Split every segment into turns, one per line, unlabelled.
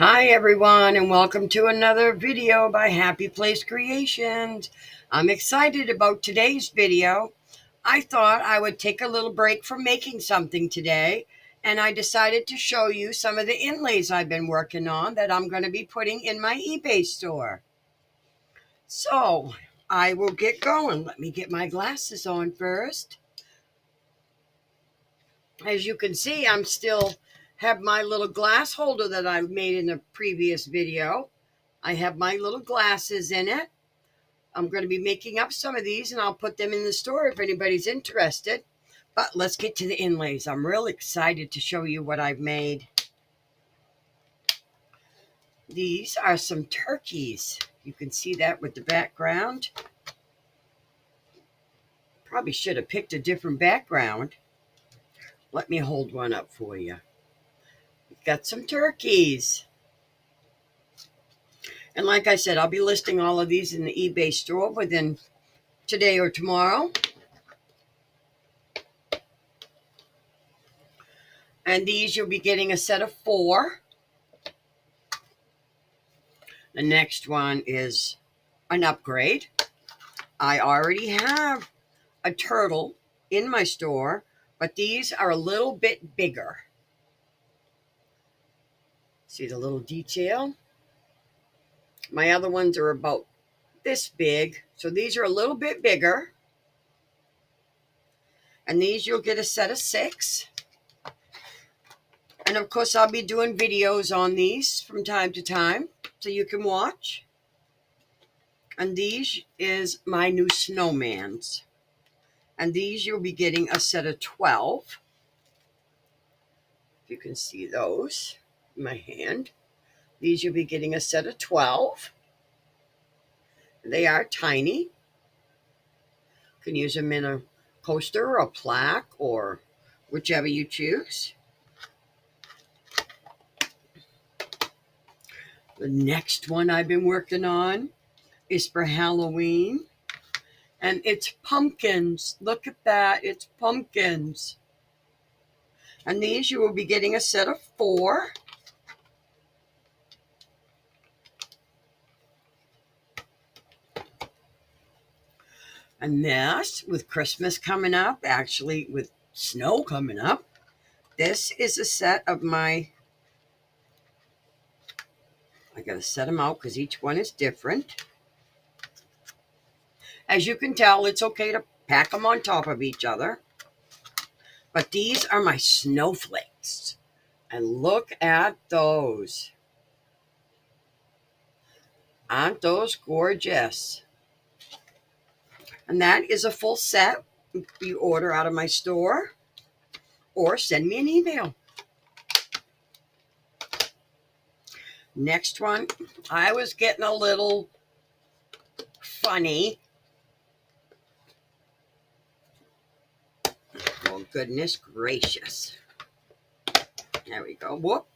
Hi everyone, and welcome to another video by Happy Place Creations. I'm excited about today's video. I thought I would take a little break from making something today, and I decided to show you some of the inlays I've been working on that I'm going to be putting in my eBay store. So I will get going. Let me get my glasses on first. As you can see, I'm still have my little glass holder that I made in a previous video. I have my little glasses in it. I'm going to be making up some of these and I'll put them in the store if anybody's interested. But let's get to the inlays. I'm really excited to show you what I've made. These are some turkeys. You can see that with the background. Probably should have picked a different background. Let me hold one up for you. We've got some turkeys. And like I said, I'll be listing all of these in the eBay store within today or tomorrow. And these you'll be getting a set of 4. The next one is an upgrade. I already have a turtle in my store, but these are a little bit bigger. See the little detail? My other ones are about this big, so these are a little bit bigger. And these you'll get a set of 6. And of course, I'll be doing videos on these from time to time so you can watch. And these is my new snowmans. And these you'll be getting a set of 12. You can see those in my hand. These you'll be getting a set of 12. They are tiny. You can use them in a coaster or a plaque or whichever you choose. The next one I've been working on is for Halloween. And it's pumpkins. Look at that. It's pumpkins. And these you will be getting a set of 4. And this, with Christmas coming up, actually with snow coming up, this is a set of my, I got to set them out because each one is different. As you can tell, it's okay to pack them on top of each other. But these are my snowflakes. And look at those. Aren't those gorgeous? And that is a full set. You order out of my store or send me an email. Next one, I was getting a little funny. Oh, goodness gracious. There we go. Whoop.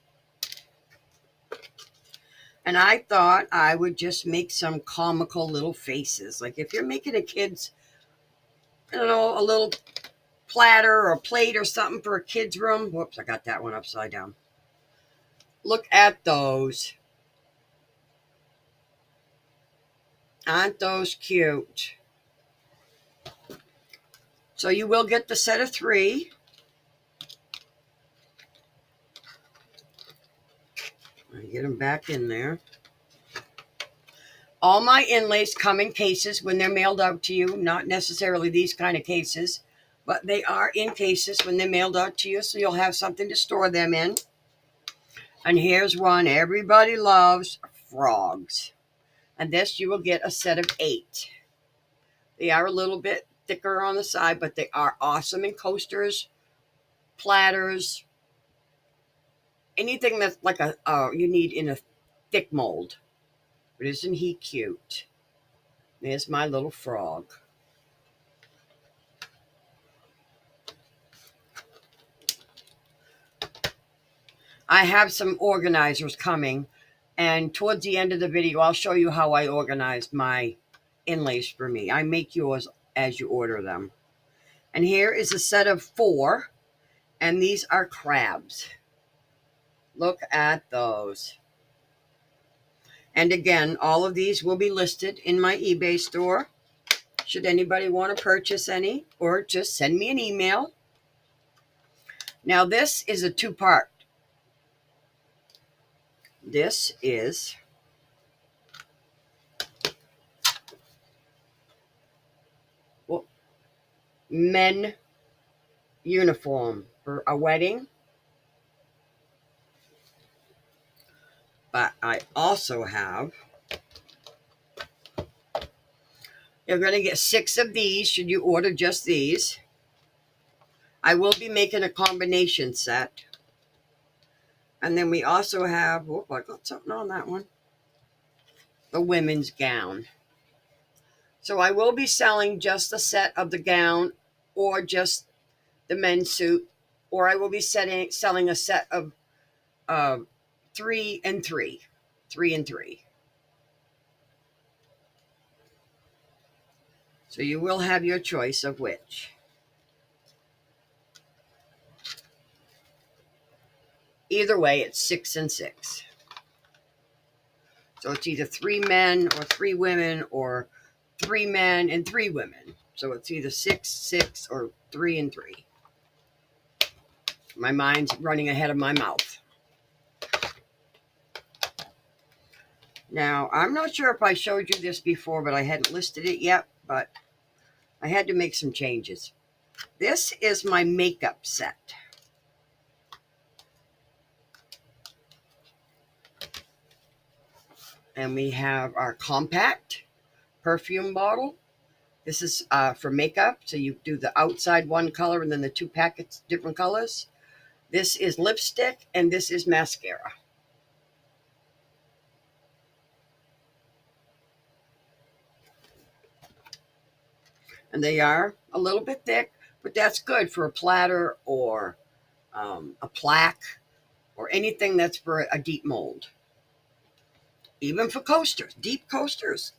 And I thought I would just make some comical little faces. Like if you're making a kid's, I don't know, a little platter or a plate or something for a kid's room. Whoops, I got that one upside down. Look at those. Aren't those cute? So you will get the set of 3. I get them back in there. All my inlays come in cases when they're mailed out to you. Not necessarily these kind of cases, but they are in cases when they're mailed out to you, so you'll have something to store them in. And here's one everybody loves, frogs. And this you will get a set of 8. They are a little bit thicker on the side, but they are awesome in coasters, platters, anything that's like a you need in a thick mold. But isn't he cute? There's my little frog. I have some organizers coming, and towards the end of the video, I'll show you how I organized my inlays for me. I make yours as you order them. And here is a set of 4, and these are crabs. Look at those. And again, all of these will be listed in my eBay store. Should anybody want to purchase any, or just send me an email. Now this is a two-part. This is men uniform for a wedding. But I also have, you're going to get 6 of these should you order just these. I will be making a combination set. And then we also have, oh, I got something on that one, the women's gown. So I will be selling just a set of the gown or just the men's suit, or I will be selling a set of 3 and 3. 3 and 3. So you will have your choice of which. Either way, it's 6 and 6. So it's either 3 men or 3 women or 3 men and 3 women. So it's either 6, 6 or 3 and 3. My mind's running ahead of my mouth. Now, I'm not sure if I showed you this before, but I hadn't listed it yet, but I had to make some changes. This is my makeup set. And we have our compact perfume bottle. This is for makeup. So you do the outside one color and then the 2 packets, different colors. This is lipstick and this is mascara. And they are a little bit thick, but that's good for a platter or a plaque or anything that's for a deep mold. Even for coasters, deep coasters.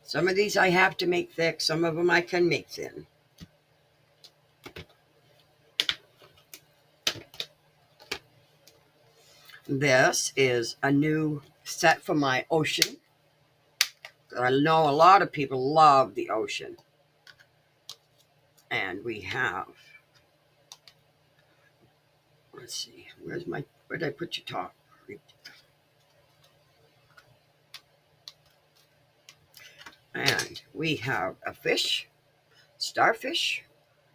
Some of these I have to make thick. Some of them I can make thin. This is a new set for my ocean. I know a lot of people love the ocean. And we have, let's see, where did I put your top? And we have a fish, starfish,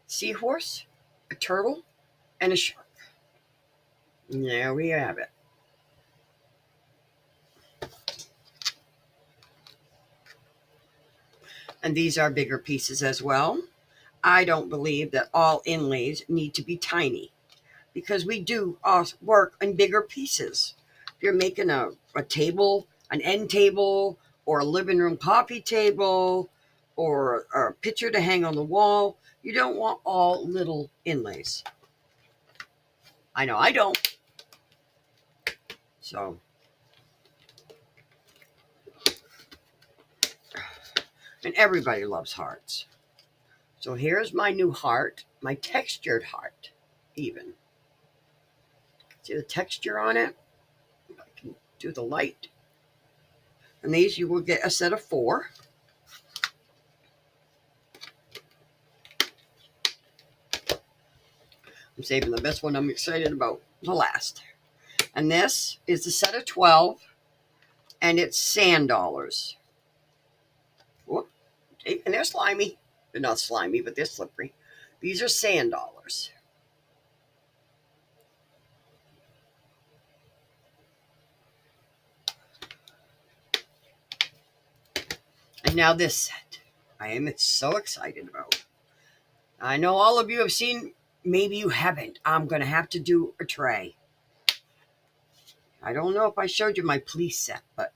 seahorse, a turtle, and a shark. And there we have it. And these are bigger pieces as well. I don't believe that all inlays need to be tiny because we do work on bigger pieces. If you're making a table, an end table, or a living room coffee table, or a picture to hang on the wall, you don't want all little inlays. I know I don't. So, and everybody loves hearts. So here's my new heart, my textured heart, even. See the texture on it? If I can do the light. And these you will get a set of 4. I'm saving the best one I'm excited about, the last. And this is a set of 12, and it's sand dollars. Whoop. And they're slimy. They're not slimy, but they're slippery. These are sand dollars. And now this set, I am so excited about. I know all of you have seen, maybe you haven't. I'm going to have to do a tray. I don't know if I showed you my police set, but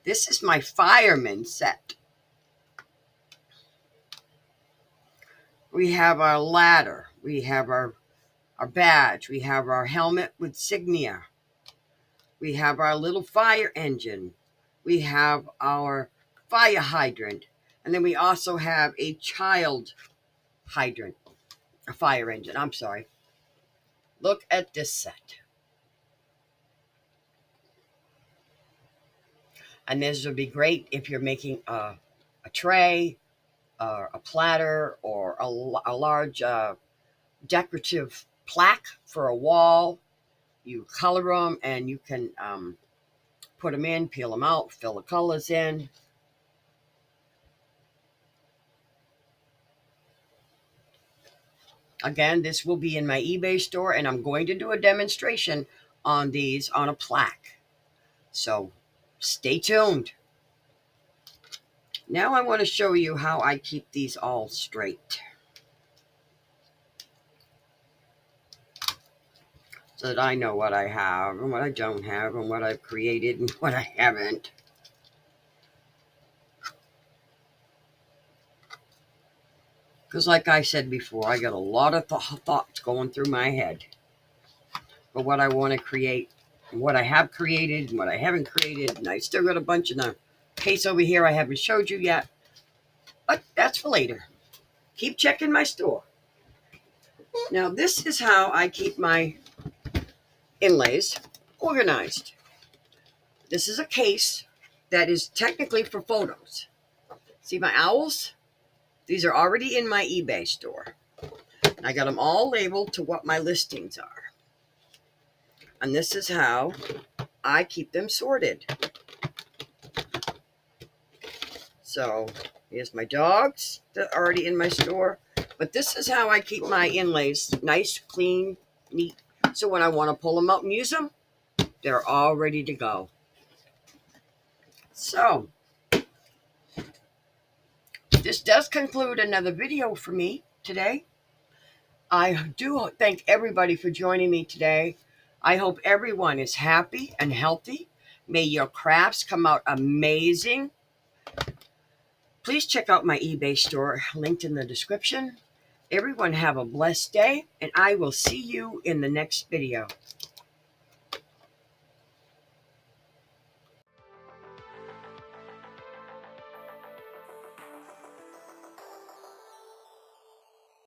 this is my fireman set. We have our ladder. We have our badge. We have our helmet with signia. We have our little fire engine. We have our fire hydrant. And then we also have a child hydrant. A fire engine, I'm sorry. Look at this set. And this would be great if you're making a tray, a platter, or a large decorative plaque for a wall. You color them and you can put them in, peel them out, fill the colors in. Again, this will be in my eBay store, and I'm going to do a demonstration on these on a plaque. So stay tuned. Now I want to show you how I keep these all straight, so that I know what I have and what I don't have and what I've created and what I haven't. Because like I said before, I got a lot of thoughts going through my head for what I want to create, what I have created and what I haven't created. And I still got a bunch in the case over here I haven't showed you yet. But that's for later. Keep checking my store. Now this is how I keep my inlays organized. This is a case that is technically for photos. See my owls? These are already in my eBay store. I got them all labeled to what my listings are. And this is how I keep them sorted. So here's my dogs that are already in my store. But this is how I keep my inlays nice, clean, neat. So when I want to pull them out and use them, they're all ready to go. So this does conclude another video for me today. I do thank everybody for joining me today. I hope everyone is happy and healthy. May your crafts come out amazing. Please check out my eBay store, linked in the description. Everyone have a blessed day, and I will see you in the next video.